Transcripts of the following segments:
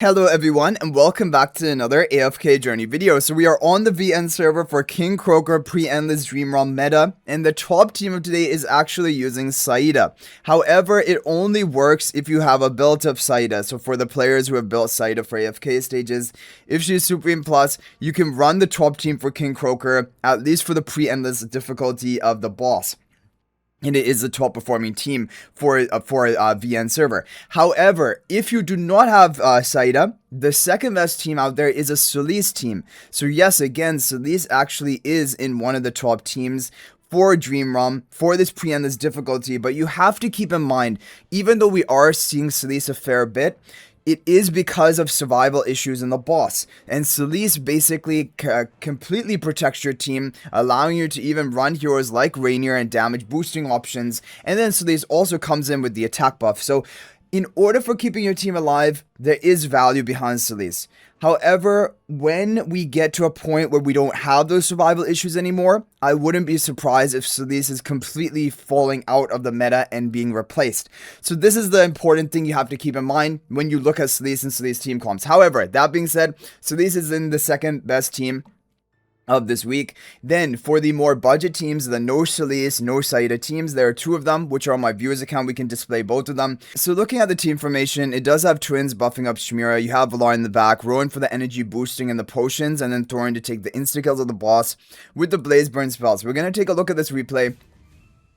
Hello everyone and welcome back to another AFK journey video. So we are on the VN server for King Croaker pre-endless Dream ROM meta, and the top team of today is actually using Saida. However, it only works if you have a built up Saida. So for the players who have built Saida for AFK stages, if she's Supreme Plus, you can run the top team for King Croaker, at least for the pre-endless difficulty of the boss. And it is the top performing team for VN server. However, if you do not have Saida, the second best team out there is a No-Solise team. So yes, again, No-Solise actually is in one of the top teams for Dream ROM, for this pre-endless difficulty. But you have to keep in mind, even though we are seeing No-Solise a fair bit, it is because of survival issues in the boss, and No-Solise basically completely protects your team, allowing you to even run heroes like Rainier and damage boosting options, and then No-Solise also comes in with the attack buff. So in order for keeping your team alive, there is value behind No-Solise. However, when we get to a point where we don't have those survival issues anymore, I wouldn't be surprised if No-Solise is completely falling out of the meta and being replaced. So this is the important thing you have to keep in mind when you look at No-Solise and No-Solise team comps. However, that being said, No-Solise is in the second best team of this week. Then for the more budget teams, the No-Solise, No-Saida teams, there are two of them, which are on my viewers account. We can display both of them. So looking at the team formation, it does have twins buffing up Shmira. You have Valar in the back, Rowan for the energy boosting and the potions, and then Thorin to take the insta kills of the boss with the blaze burn spells. We're going to take a look at this replay.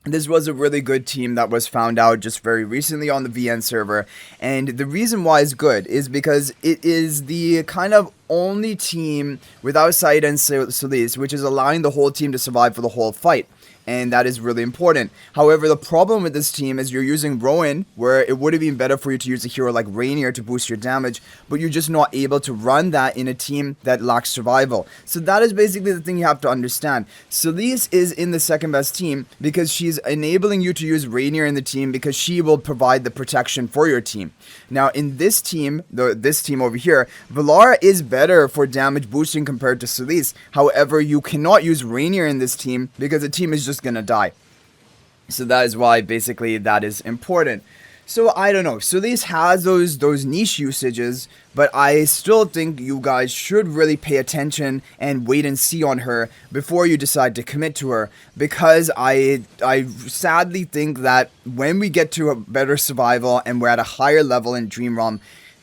This was a really good team that was found out just very recently on the VN server, and the reason why it's good is because it is the kind of only team without Saida and No-Solise, which is allowing the whole team to survive for the whole fight. And that is really important. However, the problem with this team is you're using Rowan, where it would have been better for you to use a hero like Rainier to boost your damage, but you're just not able to run that in a team that lacks survival. So that is basically the thing you have to understand. No-Solise is in the second best team because she's enabling you to use Rainier in the team because she will provide the protection for your team. Now, in this team, this team over here, Valar is better for damage boosting compared to No-Solise. However, you cannot use Rainier in this team because the team is just gonna die. So that is why basically that is important. So I don't know, No-Solise has those niche usages, but I still think you guys should really pay attention and wait and see on her before you decide to commit to her, because I sadly think that when we get to a better survival and we're at a higher level in Dream ROM,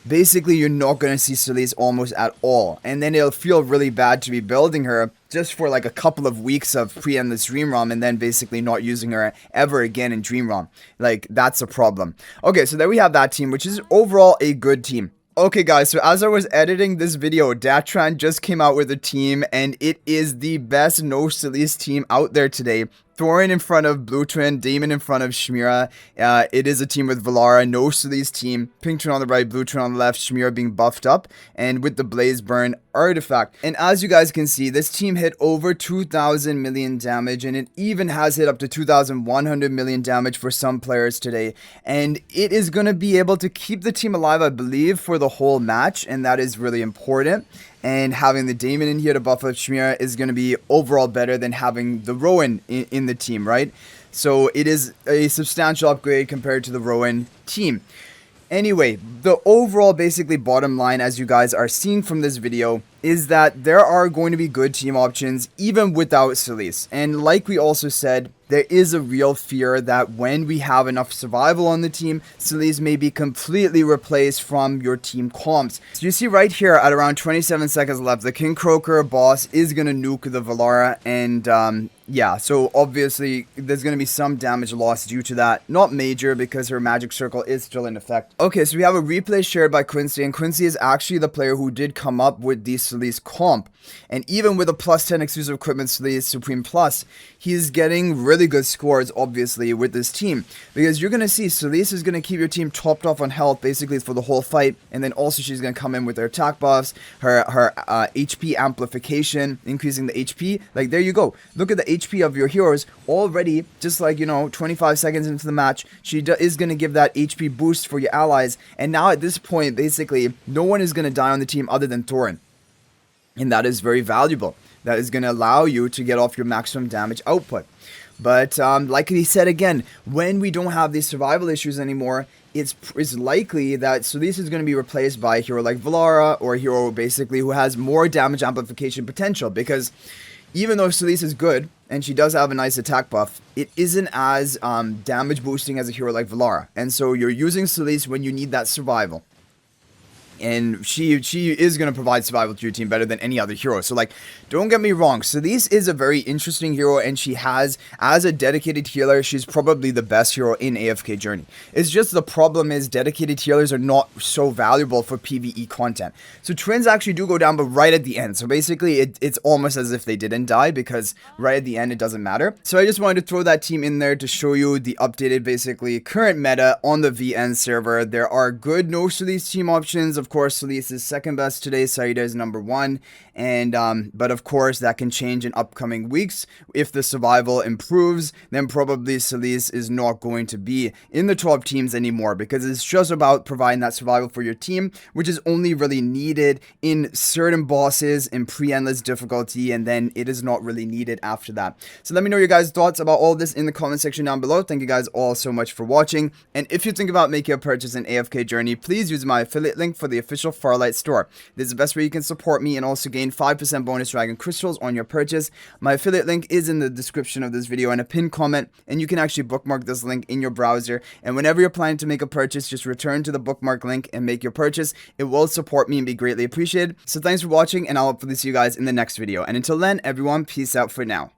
basically you're not going to see No-Solise almost at all, and then it'll feel really bad to be building her just for like a couple of weeks of pre-endless Dream ROM and then basically not using her ever again in Dream ROM. Like, that's a problem. Okay, so there we have that team, which is overall a good team. Okay guys, so as I was editing this video, Datran just came out with a team, and it is the best No-Solise team out there today. Thorin in front of Blue Twin, Damon in front of Shmira. It is a team with Valara, No-Solise team, Pink Twin on the right, Blue Twin on the left, Shmira being buffed up, and with the Blaze Burn artifact. And as you guys can see, this team hit over 2,000 million damage, and it even has hit up to 2,100 million damage for some players today. And it is going to be able to keep the team alive, I believe, for the whole match, and that is really important. And having the Damon in here to buff up Shmira is going to be overall better than having the Rowan in the team, right? So it is a substantial upgrade compared to the Rowan team. Anyway, the overall basically bottom line, as you guys are seeing from this video, is that there are going to be good team options even without No-Solise. And like we also said, there is a real fear that when we have enough survival on the team, No-Solise may be completely replaced from your team comps. So you see right here at around 27 seconds left, the King Croaker boss is going to nuke the Valara, and yeah, so obviously there's going to be some damage loss due to that. Not major because her magic circle is still in effect. Okay, so we have a replay shared by Quincy, and Quincy is actually the player who did come up with the No-Solise comp. And even with a plus 10 exclusive equipment No-Solise Supreme Plus, he's getting really good scores, obviously, with this team. Because you're going to see No-Solise is going to keep your team topped off on health, basically, for the whole fight. And then also she's going to come in with her attack buffs, her HP amplification, increasing the HP. Like, there you go. Look at the HP of your heroes already, just like, you know, 25 seconds into the match. She is going to give that HP boost for your allies. And now at this point, basically, no one is going to die on the team other than Thorin. And that is very valuable. That is going to allow you to get off your maximum damage output. But like he said again, when we don't have these survival issues anymore, it's likely that Solise is going to be replaced by a hero like Valara, or a hero basically who has more damage amplification potential, because even though Solise is good and she does have a nice attack buff, it isn't as damage boosting as a hero like Valara. And so you're using Solise when you need that survival. And she is going to provide survival to your team better than any other hero. So, like, don't get me wrong. Solise is a very interesting hero, and she has, as a dedicated healer, she's probably the best hero in AFK Journey. It's just the problem is dedicated healers are not so valuable for PvE content. So, Twins actually do go down, but right at the end. So, basically, it's almost as if they didn't die, because right at the end, it doesn't matter. So, I just wanted to throw that team in there to show you the updated, basically, current meta on the VN server. There are good No-Solise team options. Of course, Solise is second best today. Saida is number 1, and but of course that can change in upcoming weeks. If the survival improves, then probably Solise is not going to be in the top teams anymore, because it's just about providing that survival for your team, which is only really needed in certain bosses in pre-endless difficulty, and then it is not really needed after that. So let me know your guys' thoughts about all this in the comment section down below. Thank you guys all so much for watching, and if you think about making a purchase in AFK Journey, please use my affiliate link for the official Farlight store. This is the best way you can support me and also gain 5% bonus dragon crystals on your purchase. My affiliate link is in the description of this video and a pinned comment, and you can actually bookmark this link in your browser, and whenever you're planning to make a purchase, just return to the bookmark link and make your purchase. It will support me and be greatly appreciated. So thanks for watching, and I'll hopefully see you guys in the next video, and until then, everyone, peace out for now.